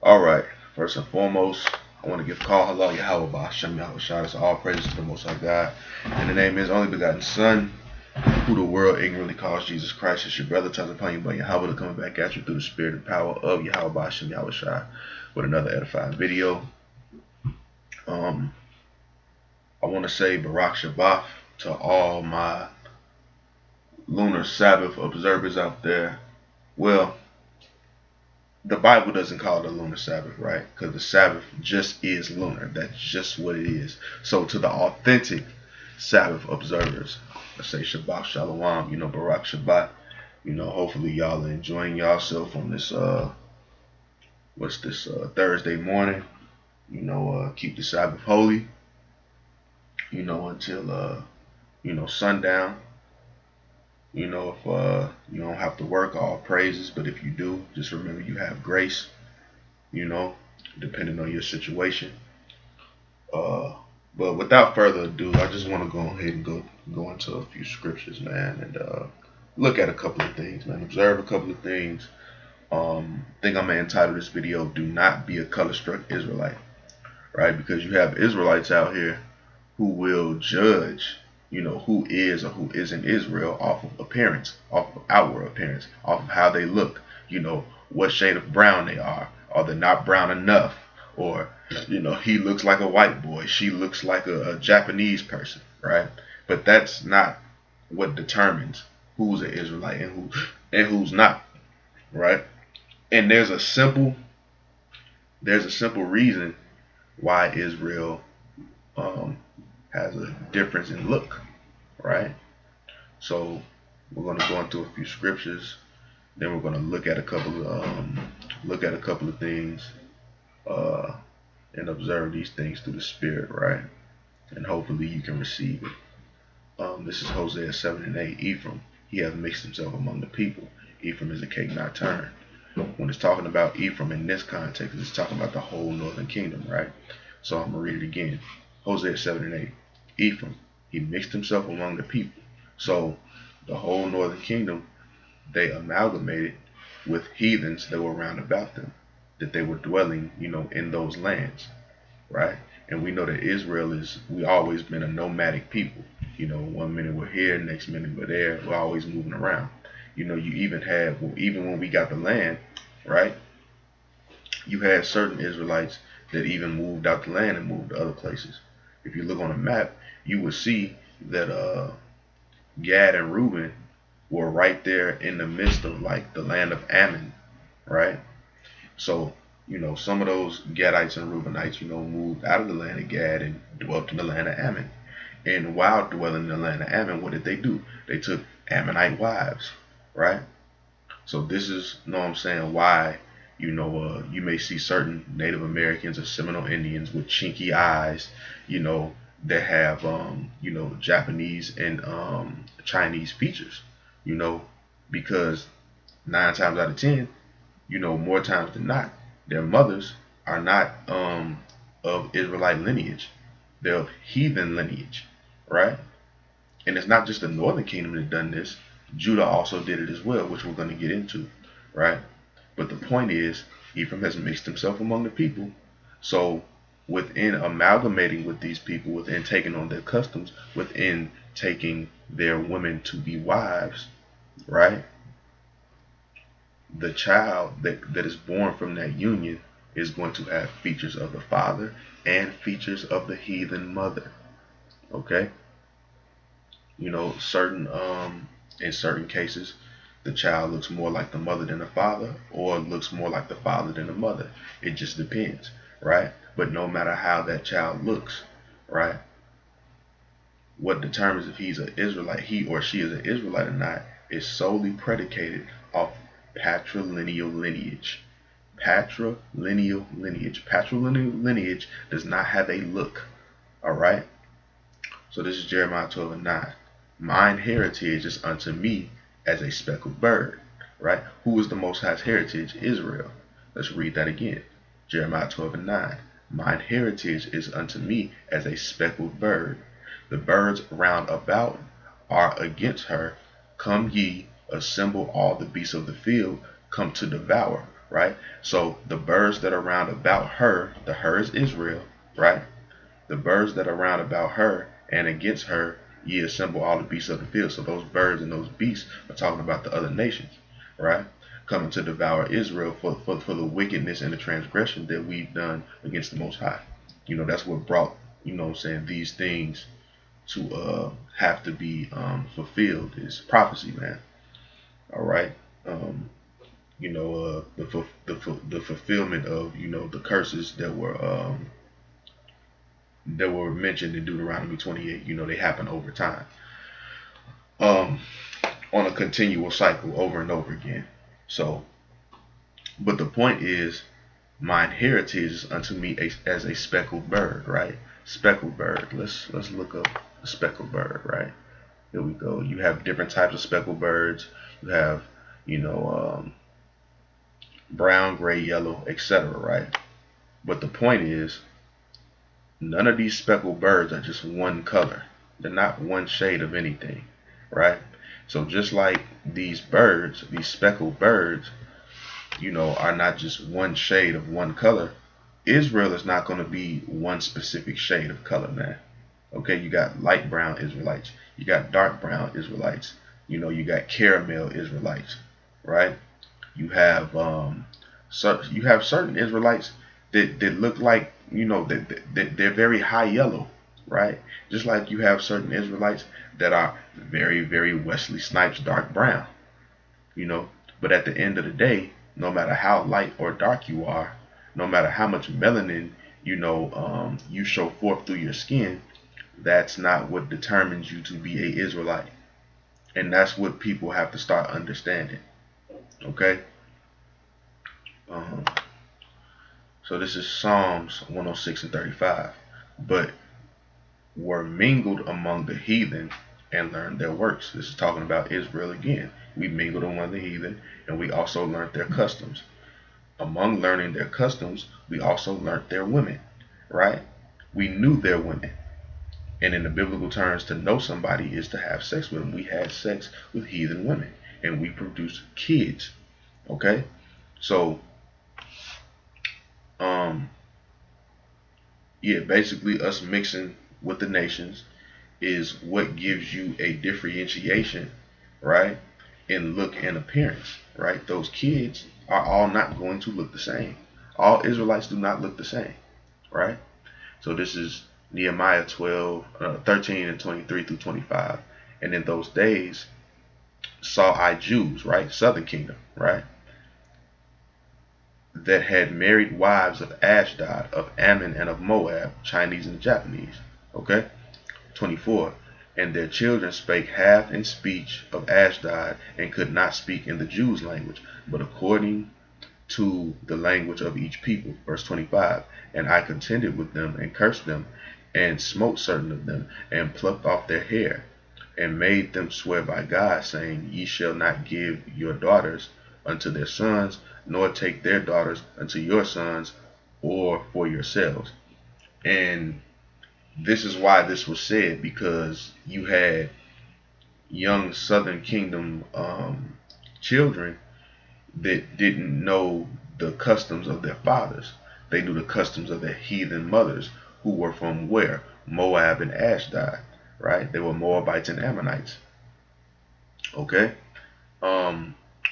All right. First and foremost, I want to give call hello Yahweh Shem Yahweh Shah. All praises to the Most High God. And the name is only begotten Son, who the world ignorantly calls Jesus Christ. It's your brother tells upon you, but Yahweh to coming back at you through the spirit and power of Yahweh Shem Yahweh Shah with another edifying video. I want to say Barak Shabbat to all my lunar Sabbath observers out there. Well, the Bible doesn't call it a lunar Sabbath, right? Because the Sabbath just is lunar. That's just what it is. So to the authentic Sabbath observers, let's say Shabbat Shalom, Barak Shabbat. Hopefully y'all are enjoying yourself on this Thursday morning. Keep the Sabbath holy, until sundown. If you don't have to work, all praises. But if you do, just remember you have grace, depending on your situation. But without further ado, I just want to go ahead and go into a few scriptures, man, and look at a couple of things, man. Observe a couple of things. I think I'm going to entitle this video, Do Not Be a Color-Struck Israelite, right? Because you have Israelites out here who will judge who is or who isn't Israel off of appearance, off of outward appearance, off of how they look, what shade of brown they are they not brown enough, or, he looks like a white boy, she looks like a Japanese person, right? But that's not what determines who's an Israelite and who's not, right? And there's a simple reason why Israel has a difference in look, right? So we're going to go into a few scriptures, then we're going to look at a couple of things, and observe these things through the Spirit, right? And hopefully you can receive it. This is Hosea 7:8. Ephraim, he has mixed himself among the people. Ephraim is a cake not turned. When it's talking about Ephraim in this context, it's talking about the whole northern kingdom, right? So I'm going to read it again. Hosea 7:8. Ephraim, he mixed himself among the people. So the whole northern kingdom, they amalgamated with heathens that were round about them, that they were dwelling, in those lands, right? And we know that we always been a nomadic people. 1 minute we're here, next minute we're there. We're always moving around. You even when we got the land, right? You had certain Israelites that even moved out the land and moved to other places. If you look on a map, you will see that Gad and Reuben were right there in the midst of like the land of Ammon, right? So, some of those Gadites and Reubenites, moved out of the land of Gad and dwelt in the land of Ammon. And while dwelling in the land of Ammon, what did they do? They took Ammonite wives, right? So this is, why, you may see certain Native Americans or Seminole Indians with chinky eyes, that have, Japanese and Chinese features, because 9 times out of 10, more times than not, their mothers are not of Israelite lineage. They're of heathen lineage, right? And it's not just the northern kingdom that done this. Judah also did it as well, which we're going to get into, right? But the point is, Ephraim has mixed himself among the people. So within amalgamating with these people, within taking on their customs, within taking their women to be wives, right? The child that is born from that union is going to have features of the father and features of the heathen mother. Okay? In certain cases, the child looks more like the mother than the father, or looks more like the father than the mother. It just depends, right? But no matter how that child looks, right? What determines if he's an Israelite, he or she is an Israelite or not, is solely predicated off patrilineal lineage. Patrilineal lineage. Patrilineal lineage does not have a look. Alright? So this is Jeremiah 12:9. Mine heritage is unto me as a speckled bird. Right? Who is the Most High's heritage? Israel. Let's read that again. Jeremiah 12:9. Mine heritage is unto me as a speckled bird. The birds round about are against her. Come ye, assemble all the beasts of the field, come to devour. right? So the birds that are round about her, the her is Israel, right? The birds that are round about her and against her, ye assemble all the beasts of the field. So those birds and those beasts are talking about the other nations, right? Coming to devour Israel for the wickedness and the transgression that we've done against the Most High. You know, that's what brought, you know what I'm saying, these things to have to be fulfilled is prophecy, man. All right. You know, the fulfillment of, you know, the curses that were mentioned in Deuteronomy 28. You know, they happen over time, um, on a continual cycle over and over again. So, but the point is, mine heritage is unto me as a speckled bird, right? Speckled bird. Let's look up a speckled bird, right? Here we go. You have different types of speckled birds. You have, you know, brown, gray, yellow, etc., right? But the point is, none of these speckled birds are just one color. They're not one shade of anything, right? So just like these birds, these speckled birds, you know, are not just one shade of one color. Israel is not going to be one specific shade of color, man. Okay, you got light brown Israelites, you got dark brown Israelites, you know, you got caramel Israelites, right? You have you have certain Israelites that look like, you know, that they're very high yellow, right? Just like you have certain Israelites that are very, very Wesley Snipes dark brown, you know. But at the end of the day, no matter how light or dark you are, no matter how much melanin, you know, you show forth through your skin, that's not what determines you to be a Israelite. And that's what people have to start understanding. Okay? Um, so this is Psalms 106 and 35. But were mingled among the heathen and learned their works. This is talking about Israel again. We mingled among the heathen and we also learned their customs. Among learning their customs, we also learned their women, right? We knew their women. And in the biblical terms, to know somebody is to have sex with them. We had sex with heathen women and we produced kids. Okay? So, yeah, basically us mixing with the nations is what gives you a differentiation, right? In look and appearance, right? Those kids are all not going to look the same. All Israelites do not look the same, right? So this is Nehemiah 13 and 23 through 25. And in those days saw I Jews, right? Southern kingdom, right? That had married wives of Ashdod, of Ammon, and of Moab, Chinese and Japanese. Okay? 24. And their children spake half in speech of Ashdod, and could not speak in the Jews' language, but according to the language of each people. Verse 25. And I contended with them, and cursed them, and smote certain of them, and plucked off their hair, and made them swear by God, saying, Ye shall not give your daughters unto their sons, nor take their daughters unto your sons, or for yourselves. And this is why this was said, because you had young Southern Kingdom children that didn't know the customs of their fathers. They knew the customs of their heathen mothers, who were from where? Moab and Ashdod, right? They were Moabites and Ammonites. Okay?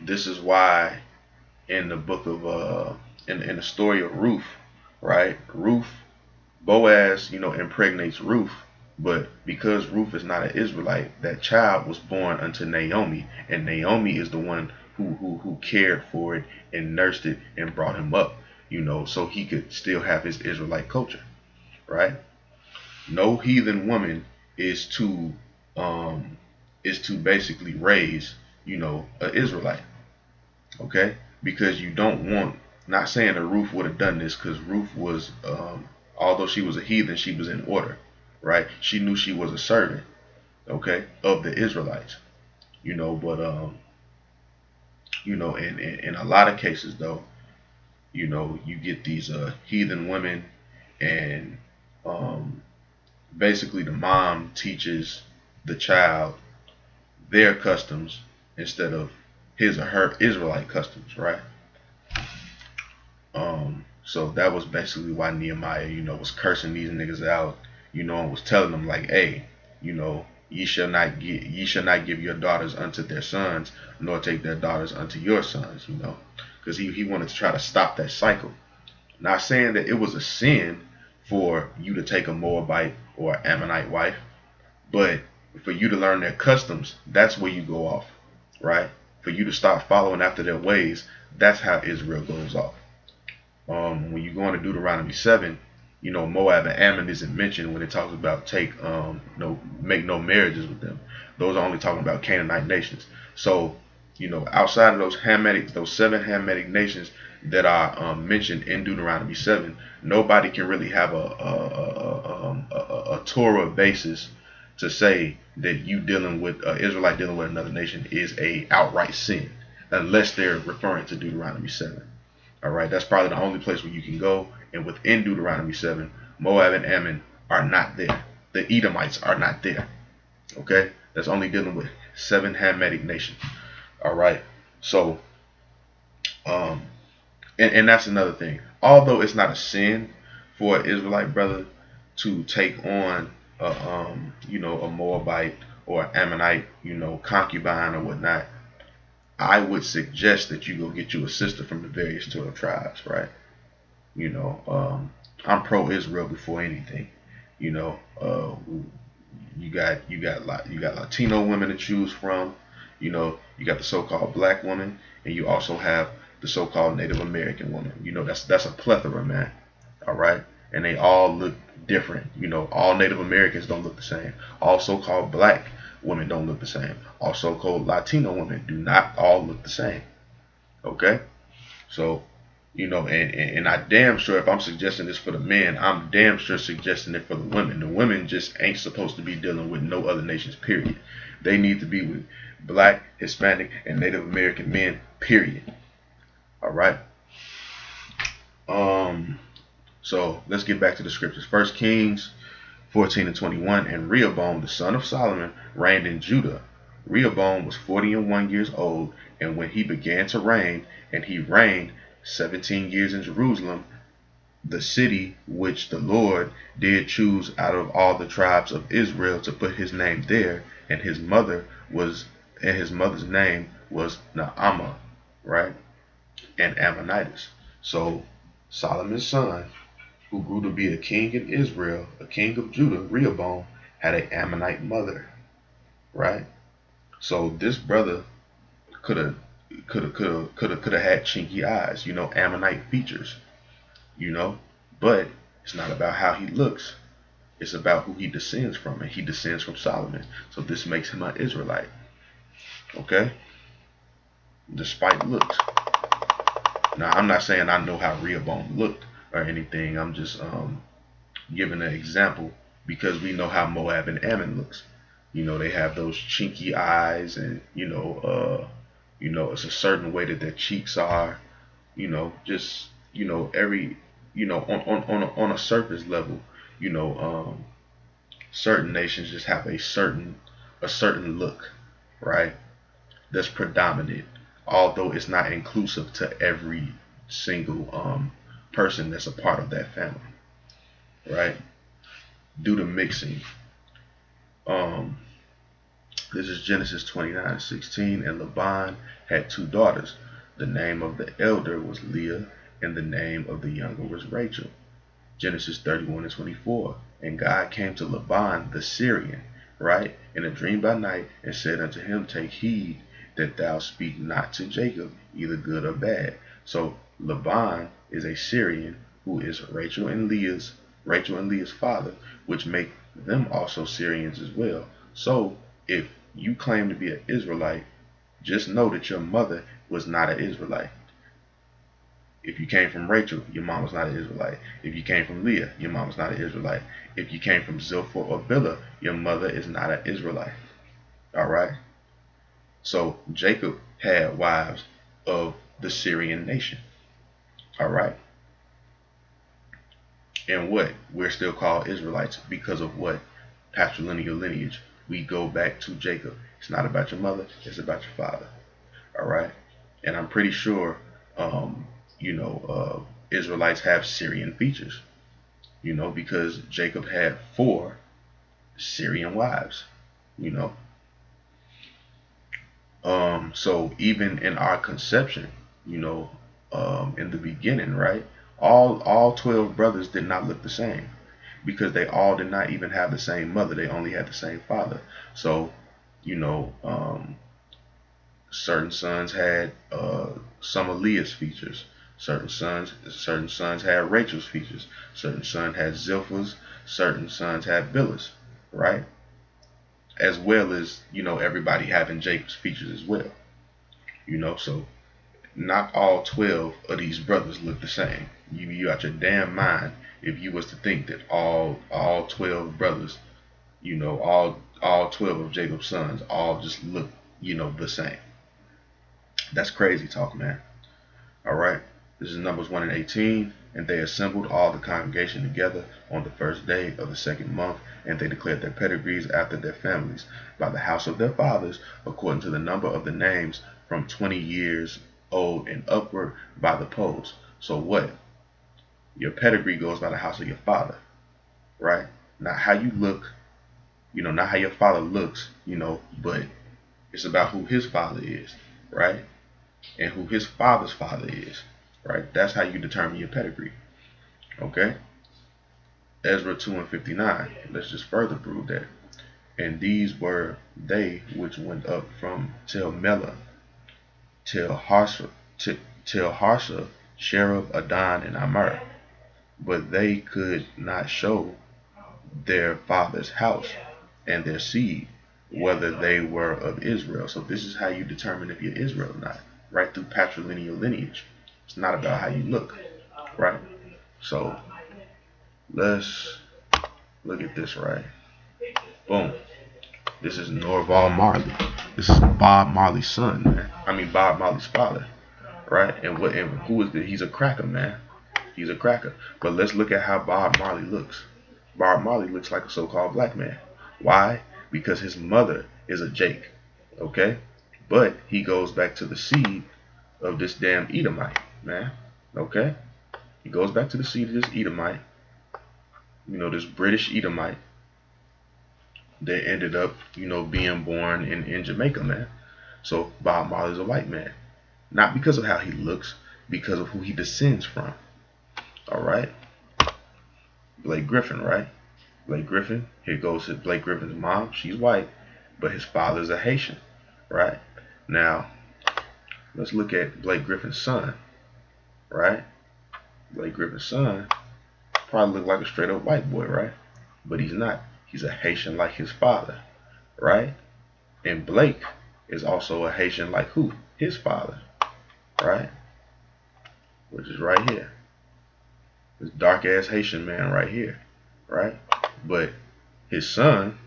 This is why in the book of in the story of Ruth, right? Boaz, you know, impregnates Ruth, but because Ruth is not an Israelite, that child was born unto Naomi, and Naomi is the one who cared for it and nursed it and brought him up, you know, so he could still have his Israelite culture, right? No heathen woman is to basically raise, you know, an Israelite, okay? Because you don't want, not saying that Ruth would have done this, because Ruth was, although she was a heathen, she was in order, right? She knew she was a servant, okay, of the Israelites, you know. But you know, in a lot of cases though, you know, you get these heathen women, and basically the mom teaches the child their customs instead of his or her Israelite customs, right? So that was basically why Nehemiah, was cursing these niggas out, and was telling them like, hey, ye shall not give your daughters unto their sons, nor take their daughters unto your sons, because he wanted to try to stop that cycle. Not saying that it was a sin for you to take a Moabite or Ammonite wife, but for you to learn their customs, that's where you go off, right? For you to start following after their ways, that's how Israel goes off. When you go into Deuteronomy 7, Moab and Ammon isn't mentioned when it talks about make no marriages with them. Those are only talking about Canaanite nations. So, outside of those 7 Hamitic nations that are mentioned in Deuteronomy 7, nobody can really have a Torah basis to say that you dealing with Israelite dealing with another nation is a outright sin, unless they're referring to Deuteronomy 7. All right, that's probably the only place where you can go. And within Deuteronomy 7, Moab and Ammon are not there. The Edomites are not there. Okay, that's only dealing with 7 Hamitic nations. All right, so and that's another thing. Although it's not a sin for an Israelite brother to take on a Moabite or Ammonite, concubine or whatnot, I would suggest that you go get you a sister from the various 12 tribes, right? I'm pro-Israel before anything. You got Latino women to choose from. You got the so-called black woman, and you also have the so-called Native American woman. That's a plethora, man. All right, and they all look different. All Native Americans don't look the same. All so-called black women don't look the same. All so-called Latino women do not all look the same. Okay, so and I damn sure if I'm suggesting this for the men, I'm damn sure suggesting it for the women. The women just ain't supposed to be dealing with no other nations, period. They need to be with black, Hispanic, and Native American men, period. All right. So let's get back to the scriptures. 1 Kings 14:21. And Rehoboam, the son of Solomon, reigned in Judah. Rehoboam was 41 years old, and when he began to reign, and he reigned 17 years in Jerusalem, the city which the Lord did choose out of all the tribes of Israel to put his name there, and his mother's name was Naamah, right? And Ammonitis. So Solomon's son, who grew to be a king in Israel, a king of Judah, Rehoboam, had an Ammonite mother, right? So this brother could have had chinky eyes, Ammonite features, but it's not about how he looks. It's about who he descends from, and he descends from Solomon. So this makes him an Israelite. Okay? Despite looks. Now, I'm not saying I know how Rehoboam looked or anything. I'm just giving an example because we know how Moab and Ammon looks. They have those chinky eyes, and it's a certain way that their cheeks are. Just every on a surface level, certain nations just have a certain look, right? That's predominant, although it's not inclusive to every single person that's a part of that family, right? Due to mixing. This is Genesis 29:16. And Laban had 2 daughters. The name of the elder was Leah, and the name of the younger was Rachel. Genesis 31:24. And God came to Laban the Syrian, right, in a dream by night, and said unto him, Take heed that thou speak not to Jacob, either good or bad. So Laban is a Syrian who is Rachel and Leah's father, which make them also Syrians as well. So if you claim to be an Israelite, just know that your mother was not an Israelite. If you came from Rachel, your mom was not an Israelite. If you came from Leah, your mom was not an Israelite. If you came from Zilpah or Bilhah, your mother is not an Israelite. All right? So Jacob had wives of the Syrian nation. All right? And what? We're still called Israelites because of what? Patrilineal lineage. We go back to Jacob. It's not about your mother, it's about your father. All right? And I'm pretty sure, Israelites have Syrian features, because Jacob had 4 Syrian wives, you know. So even in our conception, in the beginning, right? All 12 brothers did not look the same because they all did not even have the same mother. They only had the same father. So, you know, certain sons had some of Leah's features. Certain sons had Rachel's features. Certain sons had Zilpha's. Certain sons had Bilhah's, right? As well as, everybody having Jacob's features as well. So not all 12 of these brothers look the same. You out your damn mind if you was to think that all 12 brothers, all 12 of Jacob's sons all just look, the same. That's crazy talk, man. All right. This is Numbers 1 and 18. And they assembled all the congregation together on the first day of the second month, and they declared their pedigrees after their families, by the house of their fathers, according to the number of the names, from 20 years old and upward, by the polls. So what? Your pedigree goes by the house of your father, right? Not how you look, not how your father looks, but it's about who his father is, right? And who his father's father is, right? That's how you determine your pedigree. Okay? Ezra 2 and 59. Let's just further prove that. And these were they which went up from Tel Melah, Tel Harsha, Cherub, Adon, and Amar. But they could not show their father's house and their seed, whether they were of Israel. So this is how you determine if you're Israel or not, right? Through patrilineal lineage. It's not about how you look, right? So let's look at this, right? Boom. This is Norval Marley. This is Bob Marley's son, man. Bob Marley's father, right? And who is this? He's a cracker, man. He's a cracker. But let's look at how Bob Marley looks. Bob Marley looks like a so-called black man. Why? Because his mother is a Jake, okay? But he goes back to the seed of this damn Edomite, man, okay? He goes back to the seed of this Edomite, this British Edomite that ended up, being born in Jamaica, man. So Bob Marley's a white man. Not because of how he looks, because of who he descends from. All right? Blake Griffin, right? Blake Griffin, here goes Blake Griffin's mom. She's white, but his father's a Haitian, right? Now, let's look at Blake Griffin's son, right? Blake Griffin's son probably look like a straight up white boy, right? But he's not. He's a Haitian like his father, right? And Blake is also a Haitian like who? His father, right? Which is right here. This dark ass Haitian man right here, right? But his son,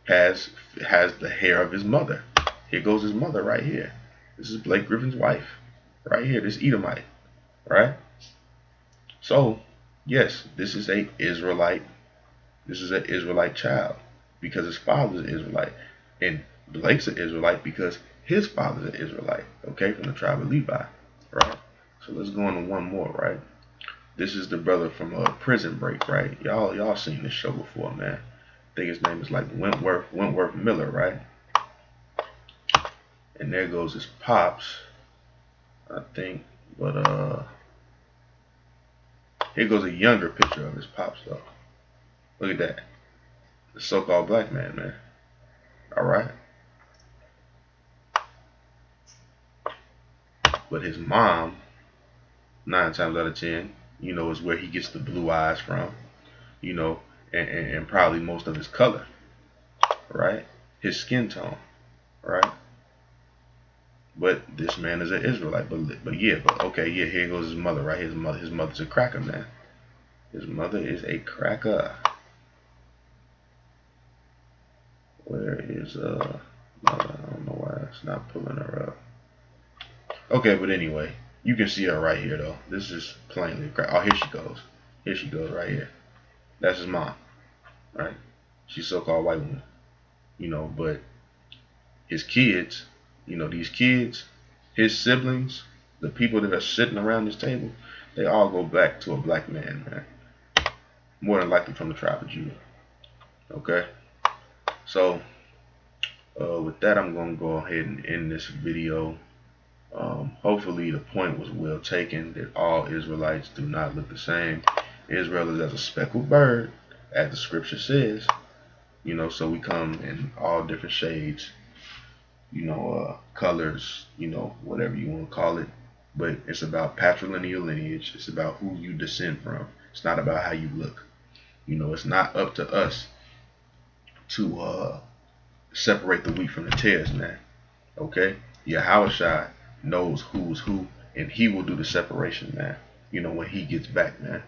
has the hair of his mother. Here goes his mother right here. This is Blake Griffin's wife, right here. This Edomite, right? So, yes, this is a Israelite. This is an Israelite child because his father's an Israelite, and Blake's an Israelite because his father's an Israelite. Okay, from the tribe of Levi, right? So let's go on to one more, right? This is the brother from Prison Break, right? Y'all seen this show before, man. I think his name is like Wentworth Miller, right? And there goes his pops, I think. But here goes a younger picture of his pops, though. Look at that. The so-called black man. All right. But his mom, 9 times out of 10, is where he gets the blue eyes from, and probably most of his color, right? His skin tone, right? But this man is an Israelite. But okay, here goes his mother, right? His mother's a cracker, man. His mother is a cracker. Where is mother? I don't know why it's not pulling her up. Okay, but anyway, you can see her right here though. This is plainly crack. Oh, here she goes. Here she goes right here. That's his mom, right? She's so-called white woman, but his kids, these kids, his siblings, the people that are sitting around this table, they all go back to a black man, man. More than likely from the tribe of Judah. Okay? So, with that, I'm going to go ahead and end this video. Hopefully the point was well taken that all Israelites do not look the same. Israel is as a speckled bird, as the scripture says. You know, so we come in all different shades, you know, colors, you know, whatever you want to call it. But it's about patrilineal lineage. It's about who you descend from. It's not about how you look. You know, it's not up to us to separate the wheat from the tares, man. Okay? Yahushua knows who's who, and he will do the separation, man. You know, when he gets back, man.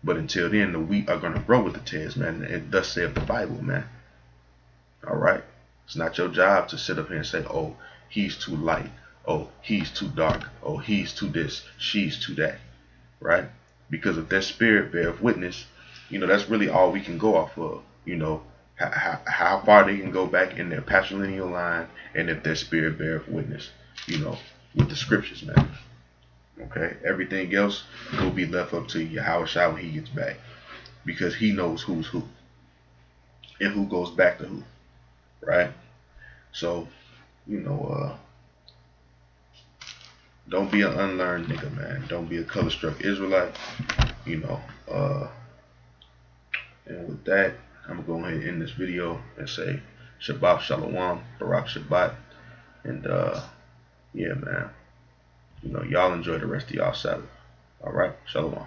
But until then, the wheat are going to grow with the tares, man. And thus saith the Bible, man. All right? It's not your job to sit up here and say, oh, he's too light. Oh, he's too dark. Oh, he's too this. She's too that. Right? Because if their spirit beareth witness, you know, that's really all we can go off of. You know, how far they can go back in their patrilineal line, and if their spirit beareth witness, you know, with the scriptures, man. Okay? Everything else will be left up to Yahushua when he gets back. Because he knows who's who. And who goes back to who. Right? So, you know, don't be an unlearned nigga, man. Don't be a color-struck Israelite. You know, and with that, I'm going to go ahead and end this video and say Shabbat Shalom, Barak Shabbat. And, yeah, man. You know, y'all enjoy the rest of y'all Sabbath. All right? Shalom.